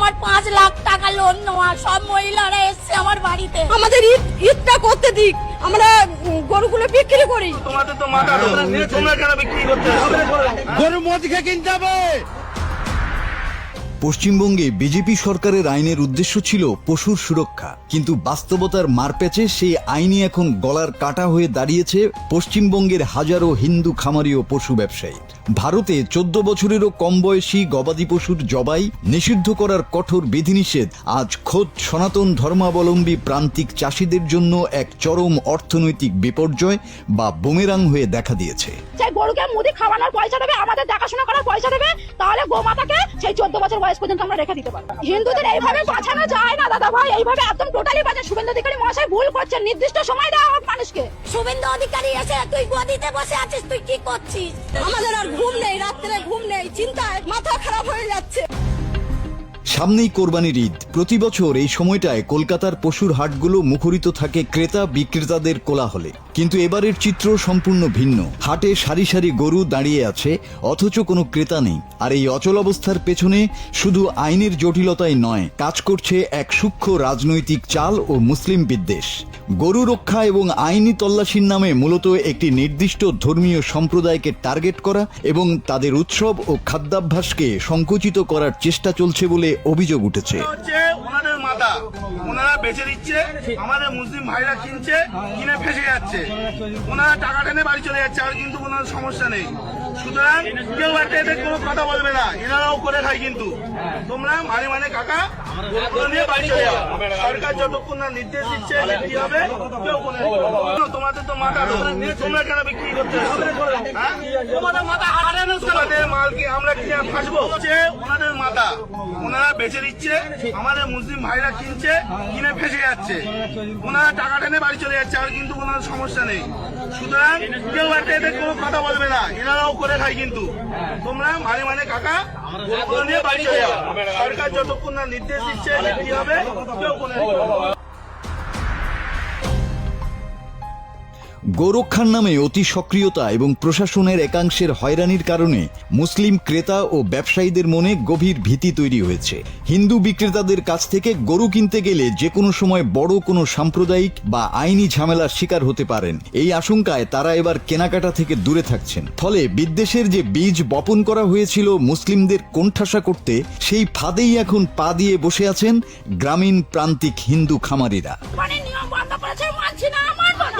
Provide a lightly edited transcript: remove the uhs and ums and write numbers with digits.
আমার 5 লাখ টাকা লোন নেওয়া, সব মহিলারা এসছে আমার বাড়িতে। আমাদের ঈদটা করতে দিক, আমরা গরুগুলো বিক্রি করি। তোমাদের তো মাথা তোমরা কেন বিক্রি করতে গরু মদিকে কিনতে হবে। পশ্চিমবঙ্গে বিজেপি সরকারের আইনের উদ্দেশ্য ছিল পশুর সুরক্ষা, কিন্তু বাস্তবতার মারপ্যাচে সেই আইনই এখন গলার কাটা হয়ে দাঁড়িয়েছে পশ্চিমবঙ্গের হাজারো হিন্দু খামারি ও পশু ব্যবসায়ী। ভারতে 14 বছরেরও কম বয়সী গবাদি পশুর জবাই নিষিদ্ধ করার কঠোর বিধিনিষেধ আজ খোদ সনাতন ধর্মাবলম্বী প্রান্তিক চাষিদের জন্য এক চরম অর্থনৈতিক বিপর্যয় বা বুমেরাং হয়ে দেখা দিয়েছে। সেই গরুকে মুদি খাওয়ানোর পয়সা দেবে, আমাদের দেখাশোনা করার পয়সা দেবে, তাহলে গোমাতাকে সেই 14 বছর বয়স পর্যন্ত আমরা রেখে দিতে পারবো। হিন্দুদের এইভাবে বাঁচানো যায় না দাদা ভাই, এইভাবে একদম টোটালি বাঁচা। শুভেন্দু অধিকারী মহাশয় ভুল করছেন, নির্দিষ্ট সময় দেওয়া হোক মানুষকে। শুভেন্দু অধিকারী এসে তুই গদিতে বসে আছিস, তুই কি করছিস? আমাদের আর ঘুম নেই, রাত্রে ঘুম নেই, চিন্তায় মাথা খারাপ হয়ে যাচ্ছে। সামনেই কোরবানির ঈদ। প্রতি বছর এই সময়টায় কলকাতার পশুর হাটগুলো মুখরিত থাকে ক্রেতা বিক্রেতাদের কোলাহলে, কিন্তু এবারের চিত্র সম্পূর্ণ ভিন্ন। হাটে সারি সারি গরু দাঁড়িয়ে আছে, অথচ কোনো ক্রেতা নেই। আর এই অচল অবস্থার পেছনে শুধু আইনের জটিলতাই নয়, কাজ করছে এক সূক্ষ্ম রাজনৈতিক চাল ও মুসলিম বিদ্বেষ। গরু রক্ষা এবং আইনি তল্লাশির নামে মূলত একটি নির্দিষ্ট ধর্মীয় সম্প্রদায়কে টার্গেট করা এবং তাদের উৎসব ও খাদ্যাভ্যাসকে সংকুচিত করার চেষ্টা চলছে বলে অভিযোগ উঠেছে। ওনাদের মাথা ওনারা বেচে দিচ্ছে, আমাদের মুসলিম ভাইরা কিনছে, কিনে ফেসে যাচ্ছে, ওনারা টাকা টেনে বাড়ি চলে যাচ্ছে, আর কিন্তু কোনো সমস্যা নেই। সুতরাং কেউ একটা এদের কোনো কথা বলবে না, এনারাও করে খায়। কিন্তু তোমরা মানে কাকা নিয়ে বাড়ি চলে যাও। সরকার যতক্ষণ না নির্দেশ দিচ্ছে কি হবে কেউ কোনো তোমাদের তো মাথা তোমরা কেন বিক্রি করতে তোমাদের মাথা তোমাদের মালকে আমরা কিনে ফাঁসবো। ওনাদের মাথা ওনারা বেচে দিচ্ছে, আমাদের মুসলিম ভাইরা কিনছে, কিনে ফেসে যাচ্ছে, ওনারা টাকা টেনে বাড়ি চলে যাচ্ছে, আর কিন্তু কোনো সমস্যা নেই। সুতরাং কেউ একটা এদের কোনো কথা বলবে না, এনারাও করে খায়। কিন্তু তোমরা মানে কাকা নিয়ে বাড়ি চলে যাও। সরকার যতক্ষণ না নির্দেশ দিচ্ছে কি হবে কেউ কোনো গোরক্ষার নামে অতি সক্রিয়তা এবং প্রশাসনের একাংশের হয়রানির কারণে মুসলিম ক্রেতা ও ব্যবসায়ীদের মনে গভীর ভীতি তৈরি হয়েছে। হিন্দু বিক্রেতাদের কাছ থেকে গরু কিনতে গেলে যে কোনো সময় বড় কোনো সাম্প্রদায়িক বা আইনি ঝামেলার শিকার হতে পারেন, এই আশঙ্কায় তারা এবার কেনাকাটা থেকে দূরে থাকছেন। ফলে বিদ্বেষের যে বীজ বপন করা হয়েছিল মুসলিমদের কোণঠাসা করতে, সেই ফাঁদেই এখন পা দিয়ে বসে আছেন গ্রামীণ প্রান্তিক হিন্দু খামারিরা। মানে নিয়ম বন্ধ করেছে, মানছি না, মানবো না।